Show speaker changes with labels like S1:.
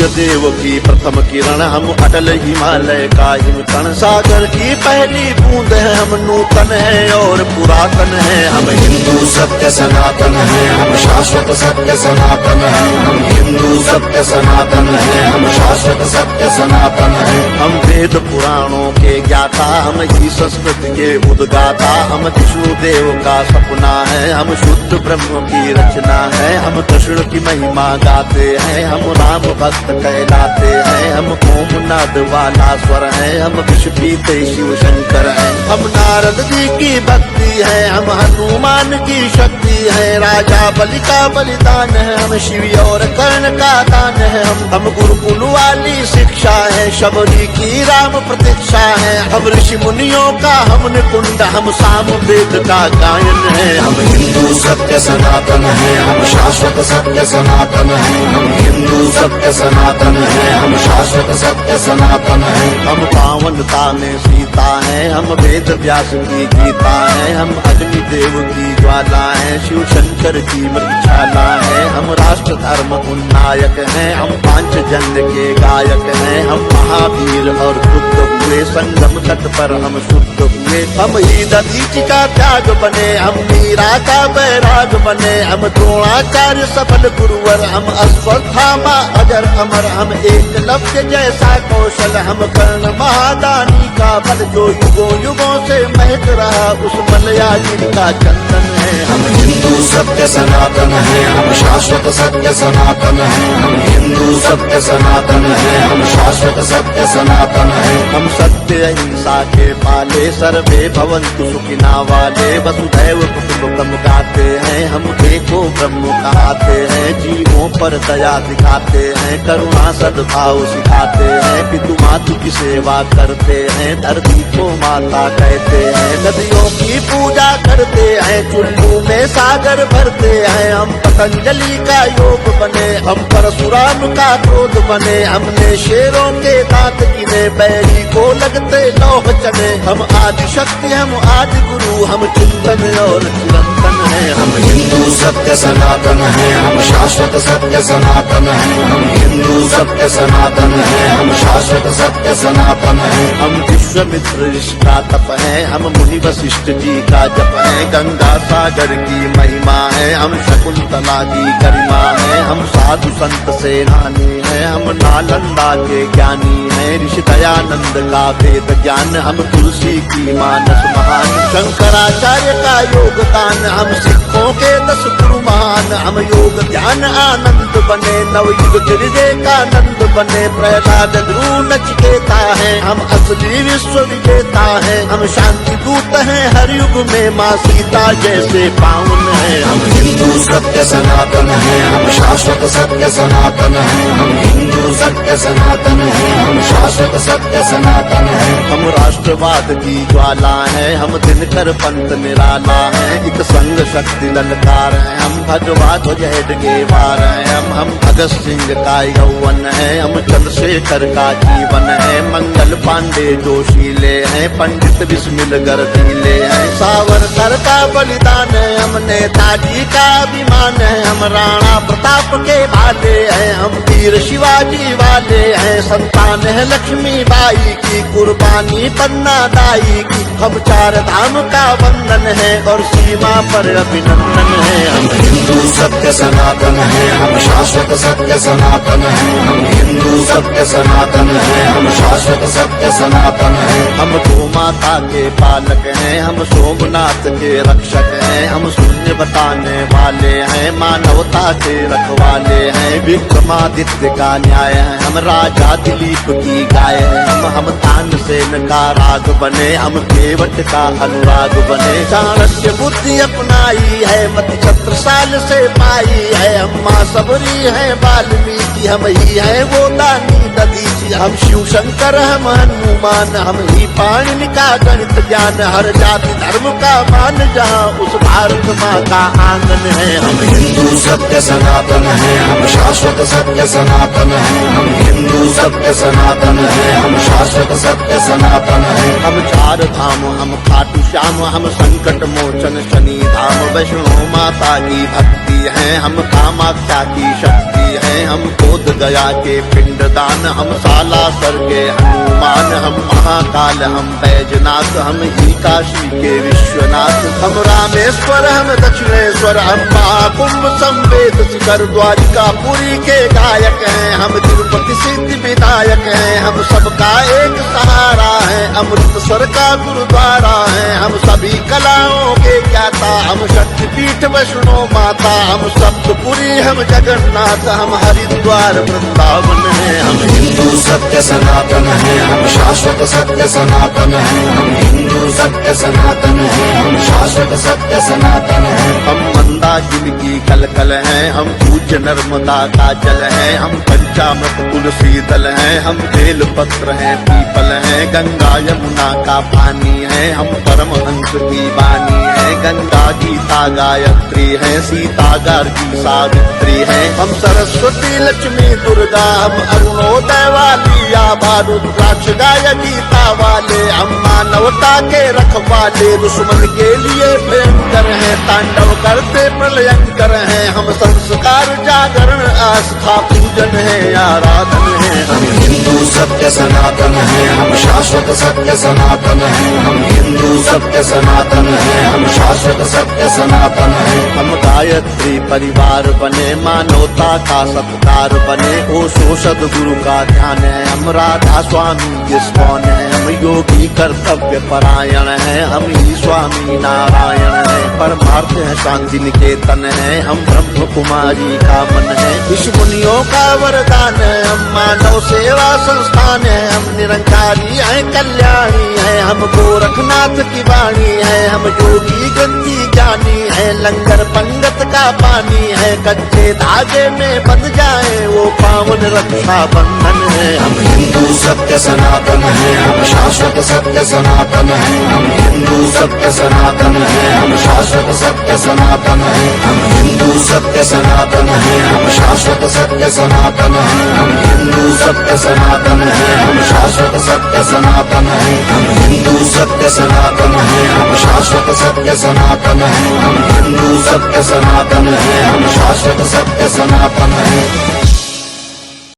S1: सूर्य देव की प्रथम किरण, हम अटल हिमालय का हिमकण। सागर की पहली बूंद है, हम नूतन है और पुरातन है। हम
S2: हिंदू सत्य सनातन है, हम शाश्वत सत्य सनातन है। हम हिंदू सत्य सनातन है, हम शाश्वत सत्य सनातन है।
S1: हम वेद पुराणों के ज्ञाता, हम ही संस्कृति के उद्गाता। हम विष्णु देव का सपना है, हम शुद्ध ब्रह्म की रचना है। हम कृष्ण की महिमा गाते हैं, हम राम भक्त कहलाते हैं। हम ओम नाद वाला स्वर है, हम विष पीते शिव शंकर है। हम नारद जी की भक्ति है, हम हनुमान की शक्ति है। राजा बलि का बलिदान है, हम शिव और कर्ण का दान है। हम गुरुकुल वाली शिक्षा है, शबरी की राम प्रतीक्षा है। हम ऋषि मुनियों का हम निकुंड, हम साम वेद का गायन है।
S2: हम हिंदू सत्य सनातन है, हम शाश्वत सत्य सनातन है। हम हिंदू सत्य सनातन है, हम शाश्वत सत्य सनातन है।
S1: हम पावनता में सीता है, हम वेद व्यास की गीता है। हम अग्नि देव की ज्वाला है, शिव शंकर की मृक्षाला है। हम राष्ट्र धर्म उन्नायक हैं, हम पांचजन्य के गायक हैं। हम महावीर और बुद्ध हुए, संगम तट पर हम शुद्ध हुए। हम ही दधीचि का त्याग बने, हम मीरा का बैराग बने। हम द्रोणाचार्य सफल गुरुवर, हम अश्वत्थामा अजर अमर। हम एकलव्य जैसा कौशल, हम कर्ण महादानी का बल। जो युगों युगों से महक रहा, उस मलयाजी का चंदन है।
S2: हम हिंदू सत्य सनातन है, हम शाश्वत सत्य सनातन है। हम हिंदू सत्य सनातन है, हम शाश्वत सत्य सनातन है।
S1: हम सत्य अहिंसा के पाले, सर्वे भवन्तु सुखिना वाले। वसुधैव कुटुम्बकम् गाते हैं, हम देखो ब्रह्म कहाते हैं। जीवों पर दया दिखाते हैं, करुणा सद्भाव सिखाते हैं। पितु मातु की सेवा करते हैं, धरती को माता कहते हैं। नदियों की पूजा करते हैं, चुल्लू में सागर भरते हैं। हम पतंजलि का योग बने, हम परशुराम का क्रोध बने। हमने शेरों के दांत गिने, बैरी को लगते लौह चने। हम आदि शक्ति, हम आदि गुरु, हम चिंतन और चिरंतन है।
S2: हम हिंदू सत्य सनातन है, हम शाश्वत सत्य सनातन है। हम हिंदू सत्य सनातन है, हम शाश्वत सत्य सनातन है।
S1: हम विश्वामित्र ऋषि का तप है, हम मुनि वशिष्ठ जी का जप है। गंगा सागर की महिमा है, हम शकुंतला की गरिमा है। हम साधु संत सेनानी है, हम नालंदा के ज्ञानी है। ऋषि दयानंद का वेद ज्ञान, हम तुलसी की मानस महान। शंकराचार्य का योगदान, हम सिखों के 10 गुरु महान। हम योग ध्यान आनंद बने, नवयुग गिरिजेकानंद बने। प्रहलाद ध्रुव नचिकेता है, हम असली विश्व विजेता है। हम शांति दूत हैं हर युग में, माँ सीता जैसे पावन है।
S2: हम हिंदू सत्य सनातन है, हम शाश्वत सत्य सनातन है। हम हिंदू सत्य सनातन है, हम शाश्वत सत्य सनातन है।
S1: हम राष्ट्रवाद की ज्वाला है, हम दिनकर पंथ निराला है। एक संग शक्ति ललकार है, हम भगवा ध्वज हेडगेवार है। हम भगत सिंह का यौवन है, हम चंद्रशेखर का जीवन है। मंगल पांडे जोशीले हैं, पंडित बिस्मिल गर्दीले हैं। सावरकर का बलिदान है, हम नेताजी का अभिमान है। हम राणा प्रताप के भाले हैं, हम वीर शिवाजी वाले हैं। संतान है लक्ष्मी बाई की, कुर्बानी पन्ना दाई की। हम 4 धाम का बंधन है, और सीमा पर अभिनंदन है।
S2: हम हिंदू सत्य सनातन है, हम शाश्वत सत्य सनातन है। हम हिंदू सत्य सनातन है, हम शाश्वत सत्य सनातन है।
S1: हम गो माता के पालक हैं, हम सोमनाथ के रक्षक हैं। हम शून्य बताने वाले हैं, मानवता के रखवाले हैं। विक्रमादित्य का न्याय है, हम राजा दिलीप की गाय है। हम तानसेन का राग बने, हम केवट का अनुराग बने। चाणक्य बुद्धि अपनाई है, मति छत्रसाल से पाई है। हम माँ सबरी है वाल्मीकि, हम ही है वो दानी दधीचि। हम शिव शंकर, हम हनुमान, हम ही पाणिनि का गणित ज्ञान। हर जाति धर्म का मान, जहाँ उस भारत माँ का आंगन है।
S2: हम हिंदू सत्य सनातन है, हम शाश्वत सत्य सनातन है। हम हिंदू सत्य सनातन है, हम शाश्वत सत्य सनातन है।
S1: हम 4 धाम, हम खाटू श्याम, हम संकट मोचन शनि धाम। वैष्णो माता की भक्ति है, हम कामाख्या की शक्ति है। हैं, हम बोध गया के पिंडदान, हम सालासर के हनुमान, हम महाकाल, हम बैजनाथ, हम ही काशी के विश्वनाथ, हम रामेश्वर, हम दक्षिणेश्वर, हम महाकुंभ संवेद शिखर द्वारिका पुरी के गायक हैं, हम तिरुपति सिद्धि विधायक हैं, हम सबका एक सहारा है, अमृतसर का गुरुद्वारा है, हम सभी कलाओं के ज्ञाता, हम शक्तिपीठ वैष्णो माता, हम सप्तपुरी, हम जगन्नाथ, हम हरिद्वार वृंदावन है, हम
S2: हिंदू सत्य सनातन है, हम शाश्वत सत्य सनातन है, हम हिंदू सत्य सनातन है, हम शाश्वत सत्य सनातन है।
S1: हम मंदाकिनी की कलकल हैं, हम पूज्य नर्मदा का जल है, हम पंचामृत तुलसी दल हैं, हम बेल पत्र हैं, पीपल हैं, गंगा यमुना का पानी है, हम परमहंस की वाणी है, गंगा गीता गायत्री है, सीता गार्गी सावित्री है, हम सरस्वती लक्ष्मी दुर्गा, हम अरुणोदय वाली आभा रुद्राक्ष गाय गीता वाले, हम मानवता के रखवाले, दुश्मन के लिए भयंकर है, तांडव करते प्रलयंकर है, हम संस्कार जागरण आस्था पूजन है, आराधन है,
S2: हम हिंदू सत्य सनातन है, हम शाश्वत सत्य सनातन है, हम हिंदू सत्य सनातन है, हम शाश्वत सत्य सनातन है।
S1: हम गायत्री परिवार बने, मानवता का सत्कार बने, ओ सदगुरु का ध्यान है, हम राधा स्वामी के स्वान है, हम योगी कर्तव्य परायण है, हम ही स्वामी नारायण है, परमार्थ है शांति निकेतन है, हम ब्रह्म कुमारी का मन है, ऋषि मुनियों का वरदान है, हम मानव सेवा संस्थान है, हम निरंकारी है, कल्याणी है, हम गोरखनाथ की वाणी है, हम योगी गंदी ज्ञानी है, लंगर पंगत का पानी है, कच्चे धागे में बंध जाए वो पावन रक्षा बंधन है।
S2: हम हिंदू सत्य सनातन है, हम शाश्वत सत्य सनातन है, हम हिंदू सत्य सनातन है, हम शाश्वत सत्य सनातन है, हम हिंदू सत्य सनातन है, हम शाश्वत सत्य सनातन है, हम हिंदू सत्य सनातन है, हम शाश्वत सत्य सनातन है, हम हिंदू सत्य सनातन है, हम शाश्वत सत्य सनातन है, हम हिंदू सत्य सनातन है, हम शाश्वत सत्य सनातन है।